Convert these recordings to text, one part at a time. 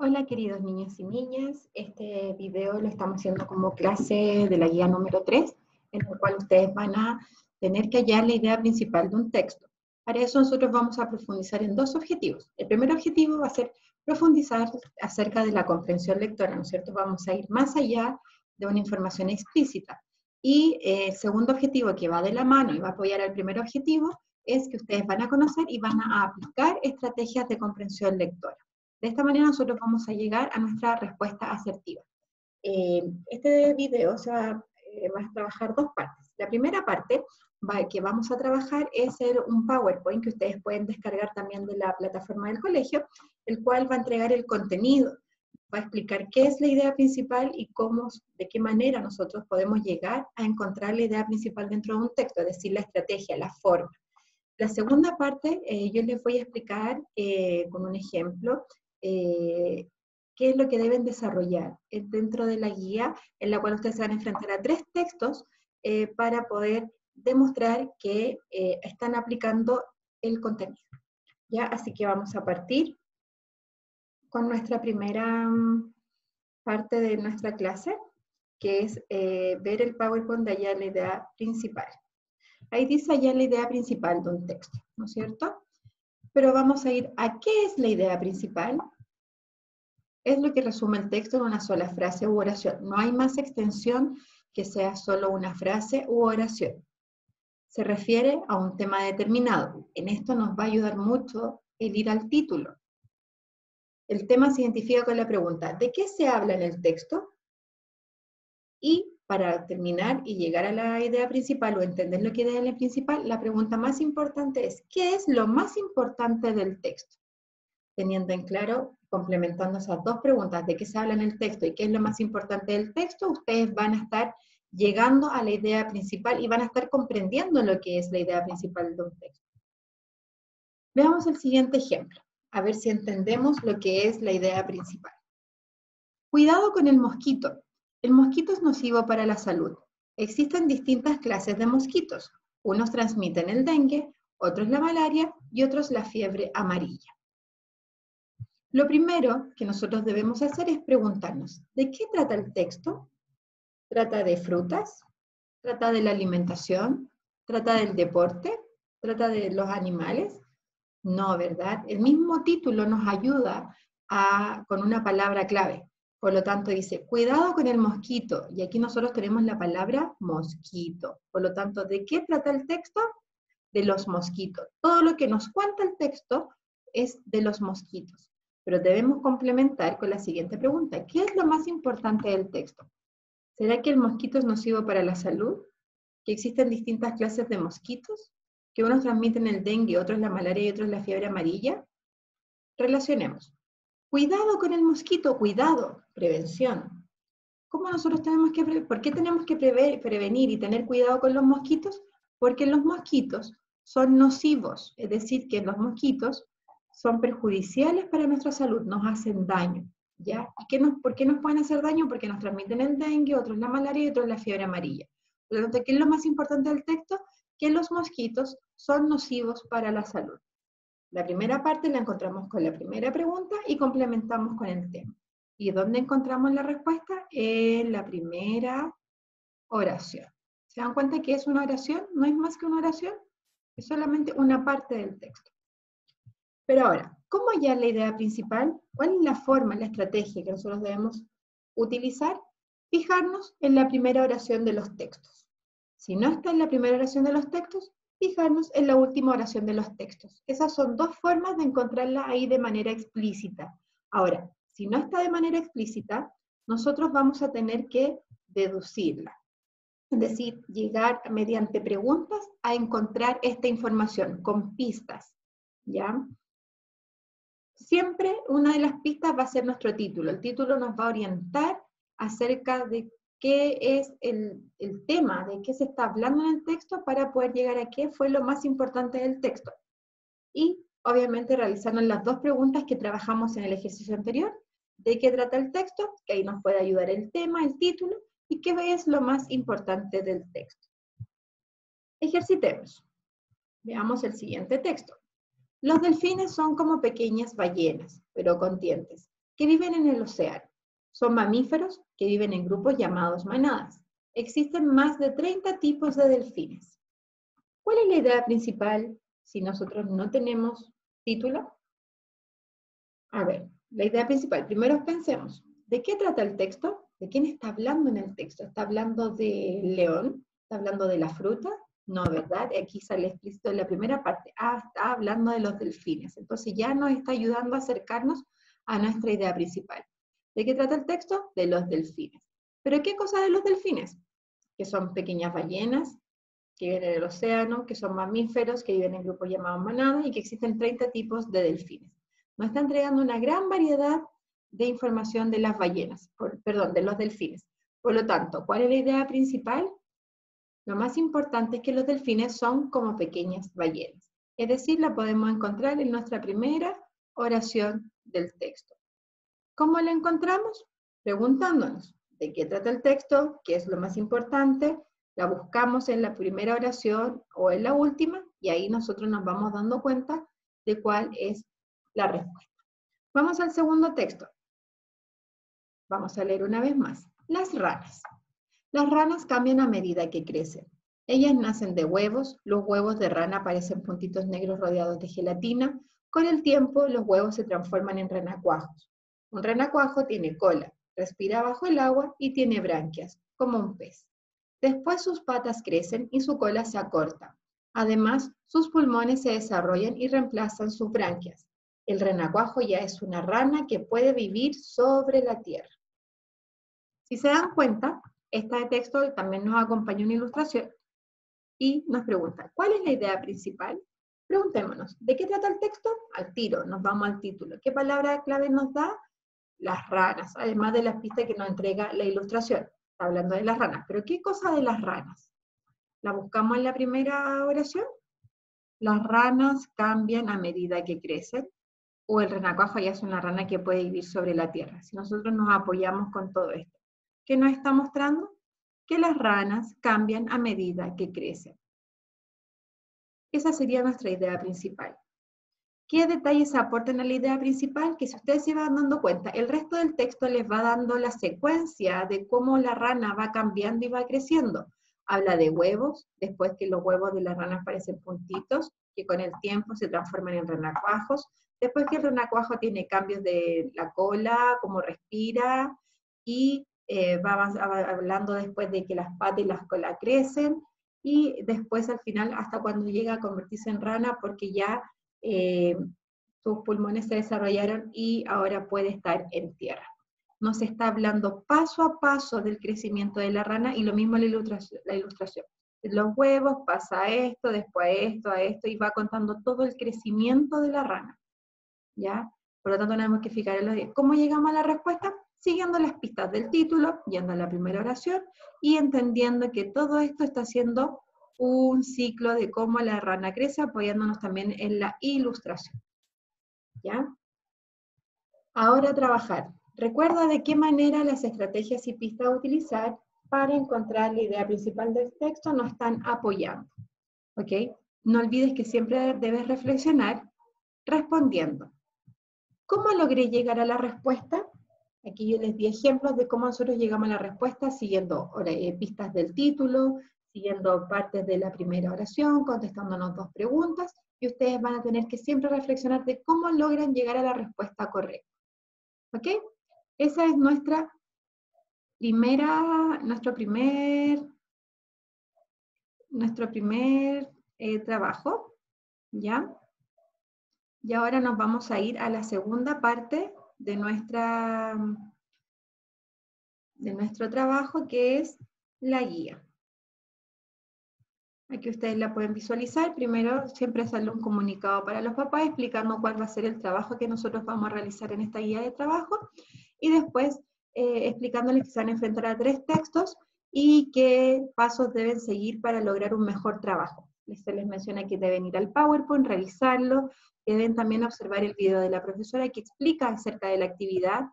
Hola queridos niños y niñas, este video lo estamos haciendo como clase de la guía número 3, en el cual ustedes van a tener que hallar la idea principal de un texto. Para eso nosotros vamos a profundizar en dos objetivos. El primer objetivo va a ser profundizar acerca de la comprensión lectora, ¿no es cierto? Vamos a ir más allá de una información explícita. Y el segundo objetivo, que va de la mano y va a apoyar al primer objetivo, es que ustedes van a conocer y van a aplicar estrategias de comprensión lectora. De esta manera nosotros vamos a llegar a nuestra respuesta asertiva. Este video va a trabajar dos partes. La primera parte que vamos a trabajar es un PowerPoint que ustedes pueden descargar también de la plataforma del colegio, el cual va a entregar el contenido, va a explicar qué es la idea principal y de qué manera nosotros podemos llegar a encontrar la idea principal dentro de un texto, es decir, la estrategia, la forma. La segunda parte, yo les voy a explicar con un ejemplo qué es lo que deben desarrollar dentro de la guía, en la cual ustedes se van a enfrentar a 3 textos para poder demostrar que están aplicando el contenido. ¿Ya? Así que vamos a partir con nuestra primera parte de nuestra clase, que es ver el PowerPoint de allá la idea principal. Ahí dice allá la idea principal de un texto, ¿no es cierto? Pero vamos a ir a qué es la idea principal. Es lo que resume el texto en una sola frase u oración. No hay más extensión que sea solo una frase u oración. Se refiere a un tema determinado. En esto nos va a ayudar mucho el ir al título. El tema se identifica con la pregunta, ¿de qué se habla en el texto? Y para terminar y llegar a la idea principal o entender lo que es la principal, la pregunta más importante es, ¿qué es lo más importante del texto? Teniendo en claro, complementando esas dos preguntas, de qué se habla en el texto y qué es lo más importante del texto, ustedes van a estar llegando a la idea principal y van a estar comprendiendo lo que es la idea principal de un texto. Veamos el siguiente ejemplo, a ver si entendemos lo que es la idea principal. Cuidado con el mosquito. El mosquito es nocivo para la salud. Existen distintas clases de mosquitos. Unos transmiten el dengue, otros la malaria y otros la fiebre amarilla. Lo primero que nosotros debemos hacer es preguntarnos, ¿de qué trata el texto? ¿Trata de frutas? ¿Trata de la alimentación? ¿Trata del deporte? ¿Trata de los animales? No, ¿verdad? El mismo título nos ayuda con una palabra clave. Por lo tanto, dice, cuidado con el mosquito. Y aquí nosotros tenemos la palabra mosquito. Por lo tanto, ¿de qué trata el texto? De los mosquitos. Todo lo que nos cuenta el texto es de los mosquitos. Pero debemos complementar con la siguiente pregunta. ¿Qué es lo más importante del texto? ¿Será que el mosquito es nocivo para la salud? ¿Que existen distintas clases de mosquitos? ¿Que unos transmiten el dengue, otros la malaria y otros la fiebre amarilla? Relacionemos. Cuidado con el mosquito, cuidado, prevención. ¿Cómo nosotros por qué tenemos que prevenir y tener cuidado con los mosquitos? Porque los mosquitos son nocivos, es decir, que los mosquitos son perjudiciales para nuestra salud, nos hacen daño, ¿ya? ¿Y por qué nos pueden hacer daño? Porque nos transmiten el dengue, otros la malaria y otros la fiebre amarilla. Por lo tanto, ¿qué es lo más importante del texto? Que los mosquitos son nocivos para la salud. La primera parte la encontramos con la primera pregunta y complementamos con el tema. ¿Y dónde encontramos la respuesta? En la primera oración. ¿Se dan cuenta que es una oración? No es más que una oración, es solamente una parte del texto. Pero ahora, ¿cómo hallar la idea principal? ¿Cuál es la forma, la estrategia que nosotros debemos utilizar? Fijarnos en la primera oración de los textos. Si no está en la primera oración de los textos, fijarnos en la última oración de los textos. Esas son dos formas de encontrarla ahí de manera explícita. Ahora, si no está de manera explícita, nosotros vamos a tener que deducirla. Es decir, llegar mediante preguntas a encontrar esta información con pistas, ¿ya? Siempre una de las pistas va a ser nuestro título. El título nos va a orientar acerca de qué es el tema, de qué se está hablando en el texto para poder llegar a qué fue lo más importante del texto. Y obviamente realizando las dos preguntas que trabajamos en el ejercicio anterior, de qué trata el texto, que ahí nos puede ayudar el tema, el título, y qué es lo más importante del texto. Ejercitemos. Veamos el siguiente texto. Los delfines son como pequeñas ballenas, pero con dientes. que viven en el océano. Son mamíferos que viven en grupos llamados manadas. Existen más de 30 tipos de delfines. ¿Cuál es la idea principal si nosotros no tenemos título? A ver, la idea principal, primero pensemos, ¿de qué trata el texto? ¿De quién está hablando en el texto? ¿Está hablando del león? ¿Está hablando de la fruta? No, ¿verdad? Aquí sale explícito en la primera parte. Ah, está hablando de los delfines. Entonces ya nos está ayudando a acercarnos a nuestra idea principal. ¿De qué trata el texto? De los delfines. ¿Pero qué cosa de los delfines? Que son pequeñas ballenas, que viven en el océano, que son mamíferos, que viven en grupos llamados manadas y que existen 30 tipos de delfines. Nos está entregando una gran variedad de información de las ballenas, de los delfines. Por lo tanto, ¿cuál es la idea principal? Lo más importante es que los delfines son como pequeñas ballenas. Es decir, la podemos encontrar en nuestra primera oración del texto. ¿Cómo la encontramos? Preguntándonos de qué trata el texto, qué es lo más importante, la buscamos en la primera oración o en la última, y ahí nosotros nos vamos dando cuenta de cuál es la respuesta. Vamos al segundo texto. Vamos a leer una vez más. Las ranas. Las ranas cambian a medida que crecen. Ellas nacen de huevos, los huevos de rana parecen puntitos negros rodeados de gelatina. Con el tiempo, los huevos se transforman en renacuajos. Un renacuajo tiene cola, respira bajo el agua y tiene branquias, como un pez. Después sus patas crecen y su cola se acorta. Además, sus pulmones se desarrollan y reemplazan sus branquias. El renacuajo ya es una rana que puede vivir sobre la tierra. Si se dan cuenta, este texto también nos acompaña una ilustración y nos pregunta, ¿cuál es la idea principal? Preguntémonos, ¿de qué trata el texto? Al tiro, nos vamos al título. ¿Qué palabra clave nos da? Las ranas, además de las pistas que nos entrega la ilustración. Está hablando de las ranas, pero ¿qué cosa de las ranas? ¿La buscamos en la primera oración? Las ranas cambian a medida que crecen, o el renacuajo ya es una rana que puede vivir sobre la tierra. Si nosotros nos apoyamos con todo esto, ¿qué nos está mostrando? Que las ranas cambian a medida que crecen. Esa sería nuestra idea principal. ¿Qué detalles aportan a la idea principal? Que si ustedes se van dando cuenta, el resto del texto les va dando la secuencia de cómo la rana va cambiando y va creciendo. Habla de huevos, después que los huevos de la rana parecen puntitos, que con el tiempo se transforman en renacuajos, después que el renacuajo tiene cambios de la cola, cómo respira, y va hablando después de que las patas y las colas crecen, y después al final hasta cuando llega a convertirse en rana porque ya sus pulmones se desarrollaron y ahora puede estar en tierra. Nos está hablando paso a paso del crecimiento de la rana y lo mismo la ilustración. Los huevos, pasa a esto, después a esto, y va contando todo el crecimiento de la rana. ¿Ya? Por lo tanto, tenemos que fijar en los días. ¿Cómo llegamos a la respuesta? Siguiendo las pistas del título, yendo a la primera oración y entendiendo que todo esto está siendo un ciclo de cómo la rana crece, apoyándonos también en la ilustración. ¿Ya? Ahora trabajar. Recuerda de qué manera las estrategias y pistas a utilizar para encontrar la idea principal del texto nos están apoyando. ¿Ok? No olvides que siempre debes reflexionar respondiendo. ¿Cómo logré llegar a la respuesta? Aquí yo les di ejemplos de cómo nosotros llegamos a la respuesta siguiendo pistas del título, siguiendo partes de la primera oración, contestándonos 2 preguntas, y ustedes van a tener que siempre reflexionar de cómo logran llegar a la respuesta correcta. ¿Ok? Esa es nuestro primer trabajo, ¿ya? Y ahora nos vamos a ir a la segunda parte de nuestro trabajo, que es la guía. Aquí ustedes la pueden visualizar. Primero siempre sale un comunicado para los papás explicando cuál va a ser el trabajo que nosotros vamos a realizar en esta guía de trabajo, y después explicándoles que se van a enfrentar a 3 textos y qué pasos deben seguir para lograr un mejor trabajo. Se les menciona que deben ir al PowerPoint, revisarlo, que deben también observar el video de la profesora que explica acerca de la actividad,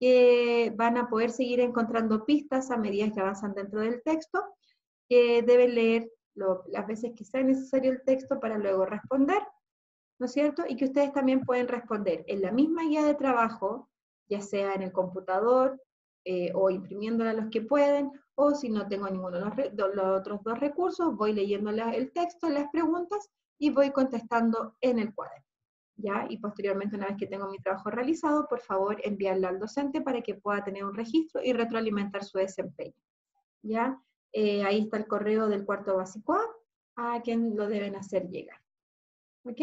que van a poder seguir encontrando pistas a medida que avanzan dentro del texto, que deben leer las veces que sea necesario el texto para luego responder, ¿no es cierto? Y que ustedes también pueden responder en la misma guía de trabajo, ya sea en el computador o imprimiéndola a los que pueden, o si no tengo ninguno de los otros dos recursos, voy leyendo el texto, las preguntas, y voy contestando en el cuaderno. ¿Ya? Y posteriormente, una vez que tengo mi trabajo realizado, por favor, enviarlo al docente para que pueda tener un registro y retroalimentar su desempeño. ¿Ya? Ahí está el correo del cuarto básico a quien lo deben hacer llegar. ¿Ok?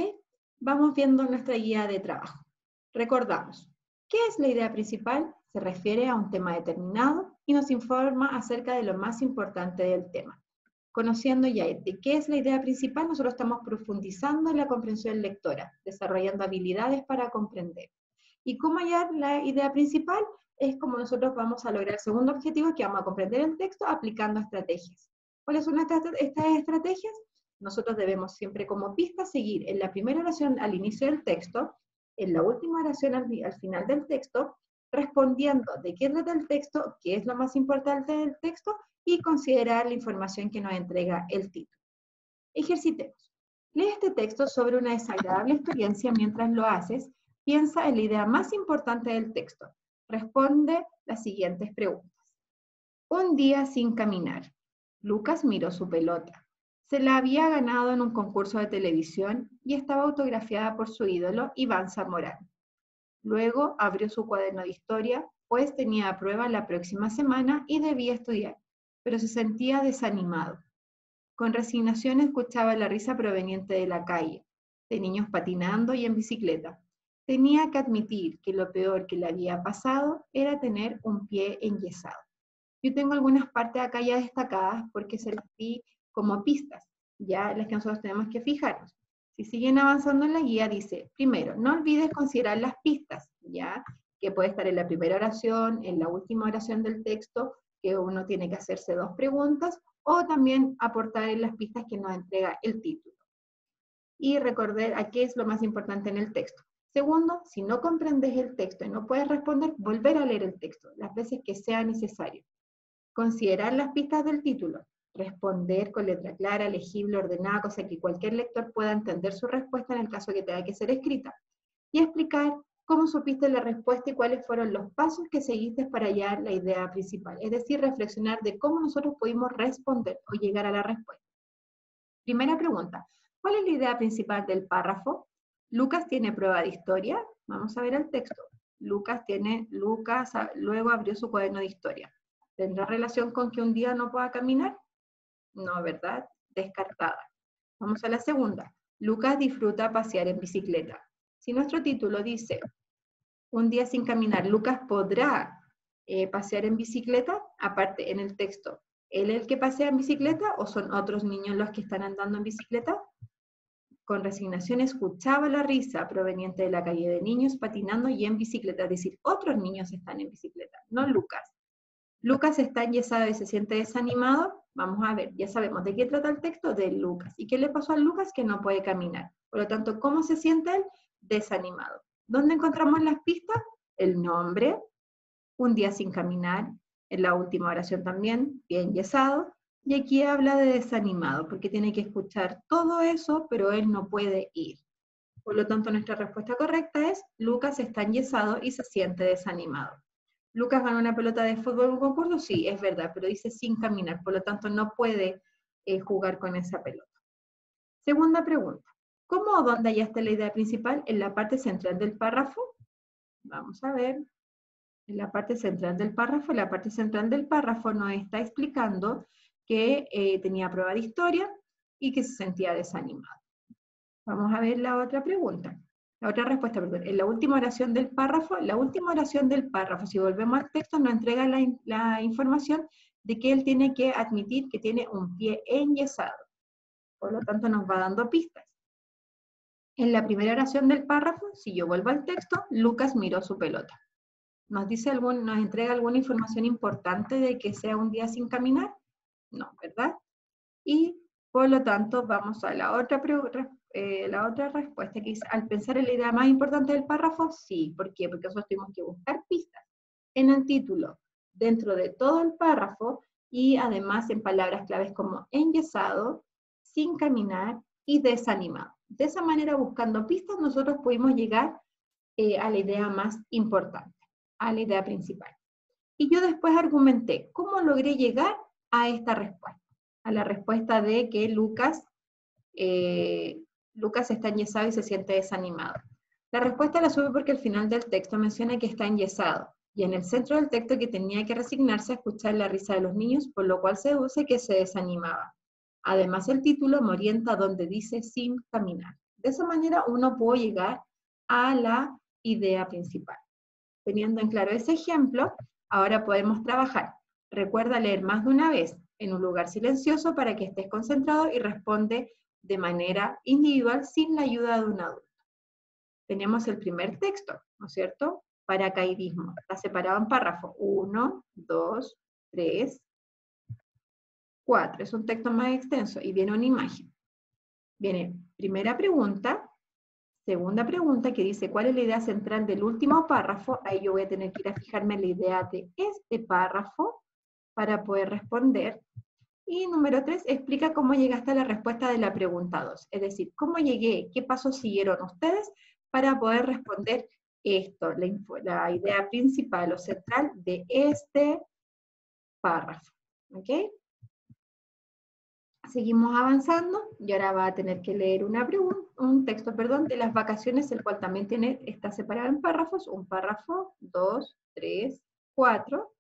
Vamos viendo nuestra guía de trabajo. Recordamos, ¿qué es la idea principal? Se refiere a un tema determinado y nos informa acerca de lo más importante del tema. Conociendo ya de qué es la idea principal, nosotros estamos profundizando en la comprensión lectora, desarrollando habilidades para comprender. ¿Y cómo hallar la idea principal? Es como nosotros vamos a lograr el segundo objetivo, que vamos a comprender el texto aplicando estrategias. ¿Cuáles son estas estrategias? Nosotros debemos siempre como pista seguir en la primera oración al inicio del texto, en la última oración al final del texto, respondiendo de qué trata el texto, qué es lo más importante del texto, y considerar la información que nos entrega el título. Ejercitemos. Lee este texto sobre una desagradable experiencia mientras lo haces. Piensa en la idea más importante del texto. Responde las siguientes preguntas. Un día sin caminar. Lucas miró su pelota. Se la había ganado en un concurso de televisión y estaba autografiada por su ídolo, Iván Zamorano. Luego abrió su cuaderno de historia, pues tenía prueba la próxima semana y debía estudiar, pero se sentía desanimado. Con resignación escuchaba la risa proveniente de la calle, de niños patinando y en bicicleta. Tenía que admitir que lo peor que le había pasado era tener un pie enyesado. Yo tengo algunas partes acá ya destacadas porque se las di como pistas, ya las que nosotros tenemos que fijarnos. Si siguen avanzando en la guía, dice, primero, no olvides considerar las pistas, ya que puede estar en la primera oración, en la última oración del texto, que uno tiene que hacerse dos preguntas, o también aportar en las pistas que nos entrega el título. Y recordar a qué es lo más importante en el texto. Segundo, si no comprendes el texto y no puedes responder, volver a leer el texto, las veces que sea necesario. Considerar las pistas del título. Responder con letra clara, legible, ordenada, cosa que cualquier lector pueda entender su respuesta en el caso que tenga que ser escrita. Y explicar cómo supiste la respuesta y cuáles fueron los pasos que seguiste para hallar la idea principal. Es decir, reflexionar de cómo nosotros pudimos responder o llegar a la respuesta. Primera pregunta. ¿Cuál es la idea principal del párrafo? Lucas tiene prueba de historia. Vamos a ver el texto. Lucas luego abrió su cuaderno de historia. ¿Tendrá relación con que un día no pueda caminar? No, ¿verdad? Descartada. Vamos a la segunda. Lucas disfruta pasear en bicicleta. Si nuestro título dice, un día sin caminar, Lucas podrá pasear en bicicleta, aparte en el texto, ¿él es el que pasea en bicicleta o son otros niños los que están andando en bicicleta? Con resignación escuchaba la risa proveniente de la calle de niños patinando y en bicicleta, es decir, otros niños están en bicicleta, no Lucas. Lucas está enyesado y se siente desanimado. Vamos a ver, ya sabemos de qué trata el texto, de Lucas. ¿Y qué le pasó a Lucas? Que no puede caminar. Por lo tanto, ¿cómo se siente él? Desanimado. ¿Dónde encontramos las pistas? El nombre, un día sin caminar, en la última oración también, bien enyesado. Y aquí habla de desanimado, porque tiene que escuchar todo eso, pero él no puede ir. Por lo tanto, nuestra respuesta correcta es, Lucas está enyesado y se siente desanimado. ¿Lucas ganó una pelota de fútbol en un concurso? Sí, es verdad, pero dice sin caminar, por lo tanto no puede jugar con esa pelota. Segunda pregunta. ¿Cómo o dónde hallaste la idea principal? En la parte central del párrafo. Vamos a ver. En la parte central del párrafo, nos está explicando que tenía prueba de historia y que se sentía desanimado. Vamos a ver la otra pregunta. La otra respuesta, perdón. En la última oración del párrafo, si volvemos al texto, nos entrega la información de que él tiene que admitir que tiene un pie enyesado. Por lo tanto, nos va dando pistas. En la primera oración del párrafo, si yo vuelvo al texto, Lucas miró su pelota. ¿Nos entrega alguna información importante de que sea un día sin caminar? No, ¿verdad? Y por lo tanto, vamos a la otra respuesta que dice, al pensar en la idea más importante del párrafo, sí. ¿Por qué? Porque nosotros tenemos que buscar pistas en el título, dentro de todo el párrafo, y además en palabras claves como enyesado, sin caminar y desanimado. De esa manera, buscando pistas, nosotros pudimos llegar a la idea más importante. a la idea principal. Y yo después argumenté cómo logré llegar a esta respuesta, a la respuesta de que Lucas está enyesado y se siente desanimado. La respuesta la supe porque al final del texto menciona que está enyesado, y en el centro del texto que tenía que resignarse a escuchar la risa de los niños, por lo cual se deduce que se desanimaba. Además, el título me orienta donde dice sin caminar. De esa manera uno puede llegar a la idea principal. Teniendo en claro ese ejemplo, ahora podemos trabajar. Recuerda leer más de una vez en un lugar silencioso para que estés concentrado y responde de manera individual sin la ayuda de un adulto. Tenemos el primer texto, ¿no es cierto? Paracaidismo. Está separado en párrafos. 1, 2, 3, 4. Es un texto más extenso y viene una imagen. Viene primera pregunta, segunda pregunta que dice ¿cuál es la idea central del último párrafo? Ahí yo voy a tener que ir a fijarme en la idea de este párrafo para poder responder. Y número 3, explica cómo llegaste a la respuesta de la pregunta 2. Es decir, cómo llegué, qué pasos siguieron ustedes para poder responder esto, la idea principal o central de este párrafo. ¿Ok? Seguimos avanzando y ahora va a tener que leer un texto de las vacaciones, el cual también está separado en párrafos. Un párrafo, 2, 3, 4.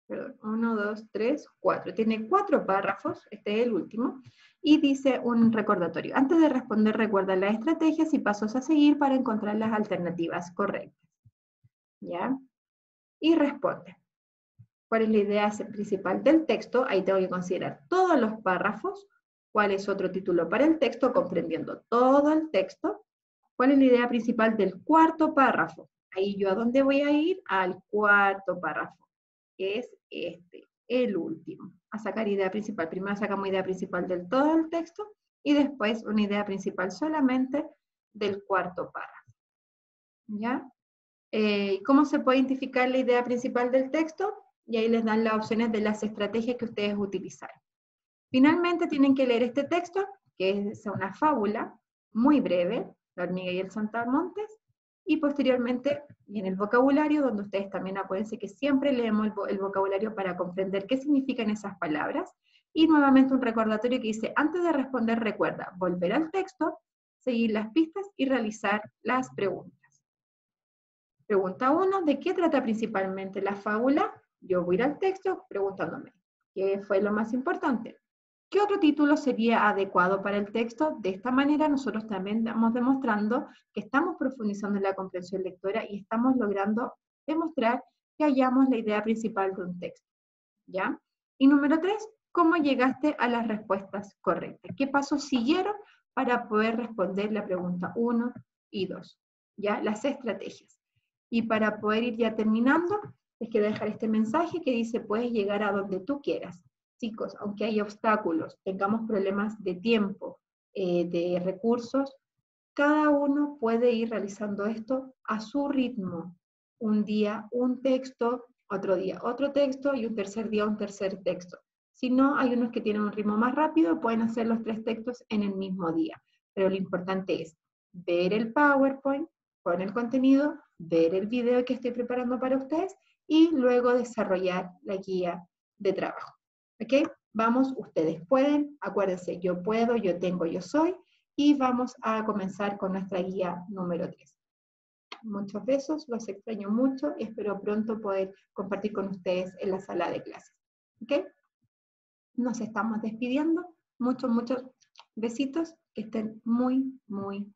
Perdón, 1, 2, 3, 4. Tiene 4 párrafos, este es el último, y dice un recordatorio. Antes de responder, recuerda las estrategias y pasos a seguir para encontrar las alternativas correctas. ¿Ya? Y responde. ¿Cuál es la idea principal del texto? Ahí tengo que considerar todos los párrafos. ¿Cuál es otro título para el texto? Comprendiendo todo el texto. ¿Cuál es la idea principal del cuarto párrafo? Ahí yo, ¿a dónde voy a ir? Al cuarto párrafo, que es este, el último. A sacar idea principal. Primero sacamos idea principal del todo el texto y después una idea principal solamente del cuarto párrafo. ¿Ya? ¿Cómo se puede identificar la idea principal del texto? Y ahí les dan las opciones de las estrategias que ustedes utilizaron. Finalmente tienen que leer este texto, que es una fábula muy breve, La hormiga y el saltamontes, y posteriormente viene el vocabulario, donde ustedes también acuérdense que siempre leemos el vocabulario para comprender qué significan esas palabras, y nuevamente un recordatorio que dice, antes de responder recuerda volver al texto, seguir las pistas y realizar las preguntas. Pregunta 1, ¿de qué trata principalmente la fábula? Yo voy a ir al texto preguntándome, ¿qué fue lo más importante? ¿Qué otro título sería adecuado para el texto? De esta manera nosotros también estamos demostrando que estamos profundizando en la comprensión lectora y estamos logrando demostrar que hallamos la idea principal de un texto. ¿Ya? Y número 3, ¿cómo llegaste a las respuestas correctas? ¿Qué pasos siguieron para poder responder la pregunta 1 y 2? ¿Ya? Las estrategias. Y para poder ir ya terminando, les quiero dejar este mensaje que dice, puedes llegar a donde tú quieras. Chicos, aunque hay obstáculos, tengamos problemas de tiempo, de recursos, cada uno puede ir realizando esto a su ritmo. Un día un texto, otro día otro texto y un tercer día un tercer texto. Si no, hay unos que tienen un ritmo más rápido, pueden hacer los 3 textos en el mismo día. Pero lo importante es ver el PowerPoint con el contenido, ver el video que estoy preparando para ustedes y luego desarrollar la guía de trabajo. ¿Ok? Vamos, ustedes pueden, acuérdense, yo puedo, yo tengo, yo soy, y vamos a comenzar con nuestra guía número 3. Muchos besos, los extraño mucho y espero pronto poder compartir con ustedes en la sala de clases. ¿Ok? Nos estamos despidiendo. Muchos besitos. Que estén muy, muy